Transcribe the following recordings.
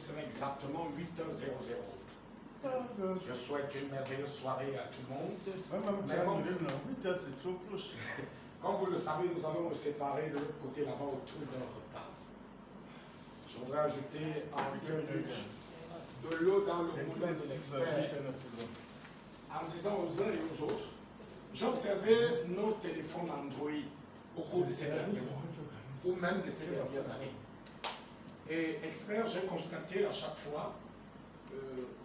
sera exactement 8h00. Je souhaite une merveilleuse soirée à tout le monde. Mais bon, 8h, c'est trop proche. comme vous le savez, nous allons nous séparer de l'autre côté là-bas autour d'un repas. Je voudrais ajouter en 2 minutes de l'eau dans le moulin de l'expert en disant aux uns et aux autres, j'ai observé nos téléphones Android au cours de ces derniers mois, ou même de ces dernières années. Et expert, j'ai constaté à chaque fois,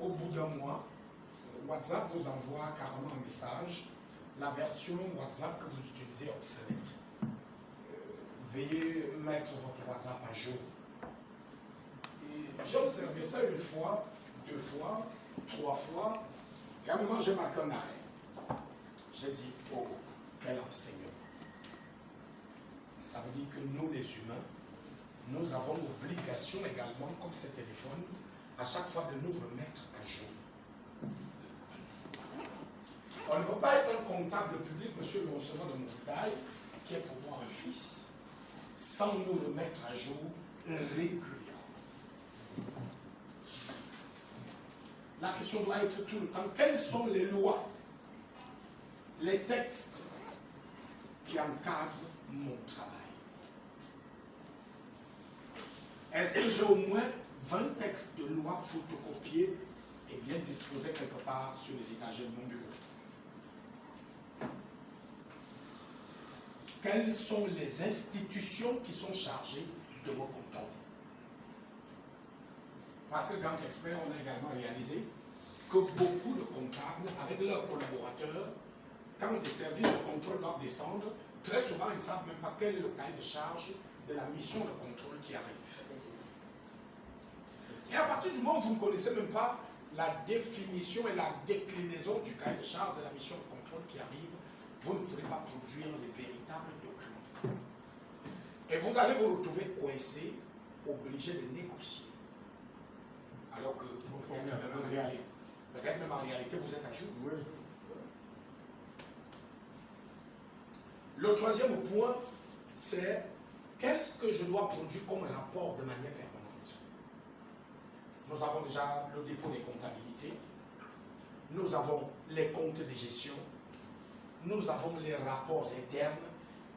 au bout d'un mois, WhatsApp vous envoie carrément un message, la version WhatsApp que vous utilisez est obsolète. Veuillez mettre votre WhatsApp à jour. Et j'ai observé ça une fois, 2 fois, 3 fois, et à un moment j'ai marqué un arrêt. J'ai dit, oh, quel enseignement. Ça veut dire que nous les humains, nous avons l'obligation également, comme ces téléphones, à chaque fois de nous remettre à jour. On ne peut pas être un comptable public, monsieur le receveur de Montréal, qui est pour moi un fils, sans nous remettre à jour régulièrement. La question doit être tout le temps, quelles sont les lois, les textes qui encadrent mon travail? Est-ce que j'ai au moins 20 textes de loi photocopiés et bien disposés quelque part sur les étagères de mon bureau? Quelles sont les institutions qui sont chargées de me contrôler? Parce que, grand expert, on a également réalisé que beaucoup de comptables, avec leurs collaborateurs, quand des services de contrôle doivent descendre, très souvent, ils ne savent même pas quel est le cahier de charge de la mission de contrôle qui arrive. Et à partir du moment où vous ne connaissez même pas la définition et la déclinaison du cahier de charge de la mission de contrôle qui arrive, vous ne pourrez pas produire les véritables documents. Et vous allez vous retrouver coincé, obligé de négocier. Alors que peut-être même en réalité, vous êtes à jour. Oui. Le troisième point, c'est qu'est-ce que je dois produire comme rapport de manière permanente? Nous avons déjà le dépôt des comptabilités, nous avons les comptes de gestion, nous avons les rapports internes,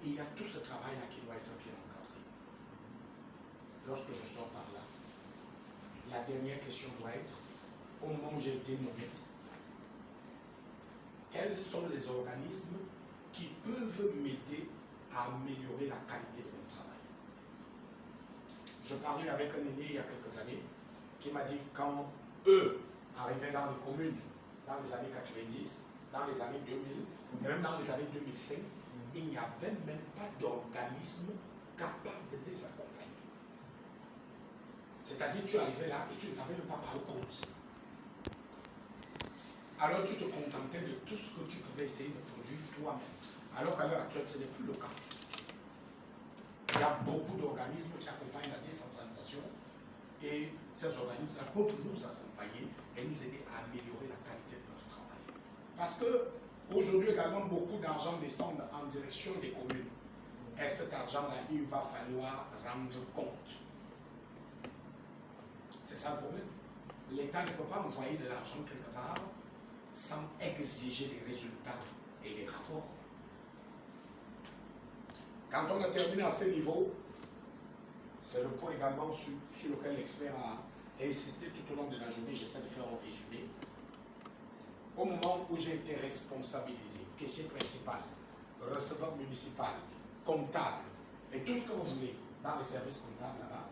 et il y a tout ce travail-là qui doit être bien encadré. Lorsque je sors par là, la dernière question doit être, au moment où j'ai été nommé, quels sont les organismes qui peuvent m'aider à améliorer la qualité de mon travail? Je parlais avec un aîné il y a quelques années qui m'a dit quand eux arrivaient dans les communes dans les années 90, dans les années 2000, et même dans les années 2005, il n'y avait même pas d'organisme capable de les accompagner. C'est-à-dire tu arrivais là et tu ne savais même pas par où commencer. Alors tu te contentais de tout ce que tu pouvais essayer de produire toi-même. Alors qu'à l'heure actuelle, ce n'est plus le cas. Il y a beaucoup d'organismes qui accompagnent la décentralisation et ces organismes peuvent nous accompagner et nous aider à améliorer la qualité de notre travail. Parce que aujourd'hui également, beaucoup d'argent descend en direction des communes. Et cet argent-là, il va falloir rendre compte. C'est ça le problème. L'État ne peut pas envoyer de l'argent quelque part sans exiger des résultats et des rapports. Quand on a terminé à ce niveau, c'est le point également sur lequel l'expert a insisté tout au long de la journée, j'essaie de faire un résumé. Au moment où j'ai été responsabilisé, caissier principal, receveur municipal, comptable, et tout ce que vous voulez dans les services comptables là-bas,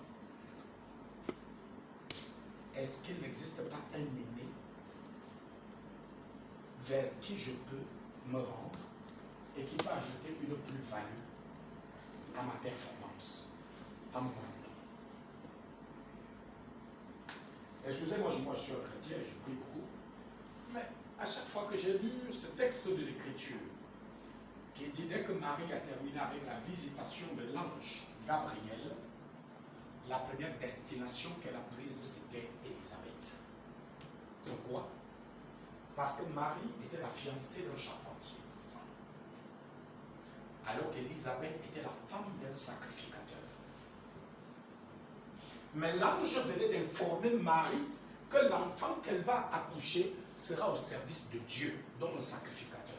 est-ce qu'il n'existe pas un aîné vers qui je peux me rendre et qui va ajouter une plus-value à ma performance, à mon rendement? Excusez-moi, moi je suis un chrétien et je prie beaucoup, mais à chaque fois que j'ai lu ce texte de l'Écriture qui dit dès que Marie a terminé avec la visitation de l'ange Gabriel, la première destination qu'elle a prise, c'était Élisabeth. Pourquoi? Parce que Marie était la fiancée d'un charpentier, alors qu'Élisabeth était la femme d'un sacrificateur. Mais l'ange venait d'informer Marie que l'enfant qu'elle va accoucher sera au service de Dieu, donc le sacrificateur.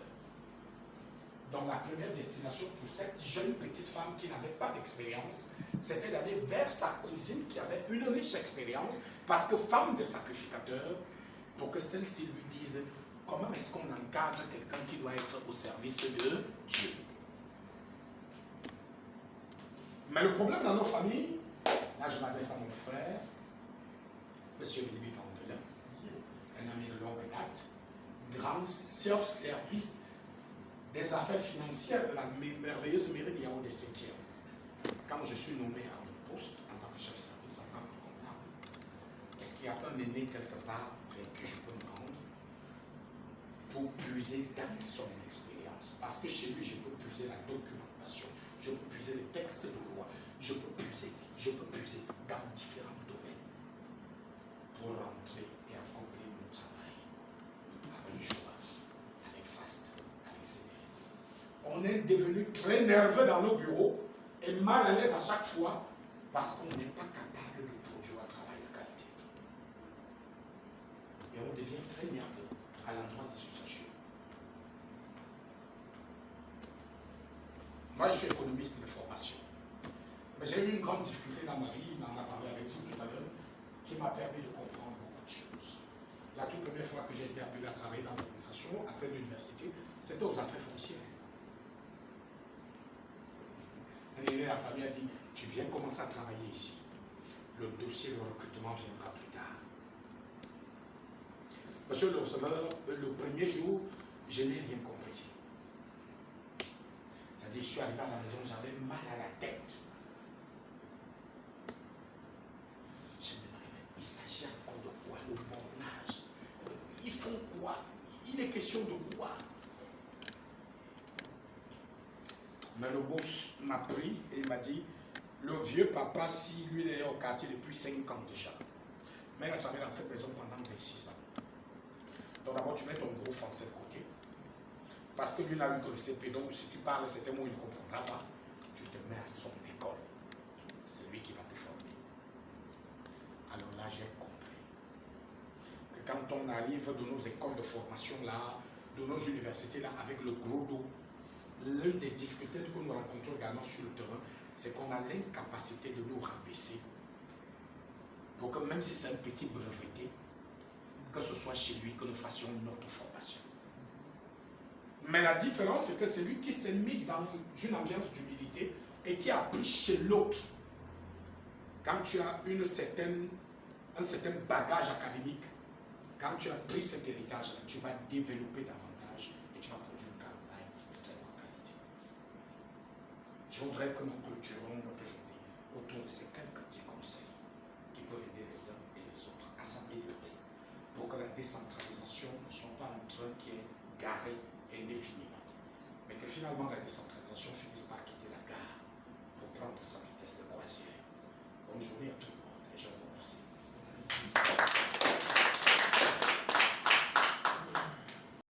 Donc la première destination pour cette jeune petite femme qui n'avait pas d'expérience, c'était d'aller vers sa cousine qui avait une riche expérience, parce que femme de sacrificateur, pour que celle-ci lui dise comment est-ce qu'on encadre quelqu'un qui doit être au service de Dieu. Mais le problème dans nos familles, là je m'adresse à mon frère, Monsieur Philippe Vandelin, un ami de longue date, grand chef-service des affaires financières de la merveilleuse mairie de Yaoundé 5e. Quand je suis nommé à mon poste en tant que chef-service en tant que comptable, est-ce qu'il y a un aîné quelque part vers qui je peux me rendre pour puiser dans son expérience? Parce que chez lui, je peux puiser la documentation, je peux puiser les textes de loi, je peux puiser dans différents domaines pour rentrer et accomplir mon travail avec joie, avec faste, avec sévérité. On est devenu très nerveux dans nos bureaux et mal à l'aise à chaque fois parce qu'on n'est pas capable de produire un travail de qualité. Et on devient très nerveux à l'endroit des usagers. Moi, je suis économiste de formation. Mais j'ai eu une grande difficulté dans ma vie, on en a parlé avec vous tout à l'heure, qui m'a permis de comprendre beaucoup de choses. La toute première fois que j'ai été appelé à travailler dans l'administration, après l'université, c'était aux affaires foncières. Un aîné de la famille a dit, tu viens commencer à travailler ici. Le dossier de recrutement viendra plus tard. Monsieur le receveur, le premier jour, je n'ai rien compris. C'est-à-dire, je suis arrivé à la maison, j'avais mal à la tête. Je me demandais, mais il s'agit encore de quoi? Le bornage. Ils font quoi? Il est question de quoi? Mais le boss m'a pris et m'a dit, le vieux papa, si lui il est au quartier depuis 5 ans déjà, mais il a travaillé dans cette maison pendant 26 ans. Donc d'abord, tu mets ton gros français de côté. Parce que lui n'a eu que le CP, donc si tu parles certains mots, il ne comprendra pas. Tu te mets à son école. C'est lui qui va te former. Alors là, j'ai compris que quand on arrive de nos écoles de formation là, de nos universités là, avec le gros dos, l'une des difficultés que nous rencontrons également sur le terrain, c'est qu'on a l'incapacité de nous rabaisser pour que même si c'est un petit breveté, que ce soit chez lui que nous fassions notre formation. Mais la différence, c'est que c'est lui qui s'est mis dans une ambiance d'humilité et qui a appris chez l'autre. Quand tu as un certain bagage académique, quand tu as pris cet héritage, tu vas développer davantage et tu vas produire un travail de très bonne qualité. Je voudrais que nous clôturions notre journée autour de ces quelques petits conseils qui peuvent aider les uns et les autres à s'améliorer pour que la décentralisation ne soit pas un train qui est garé indéfiniment, mais que finalement la décentralisation finisse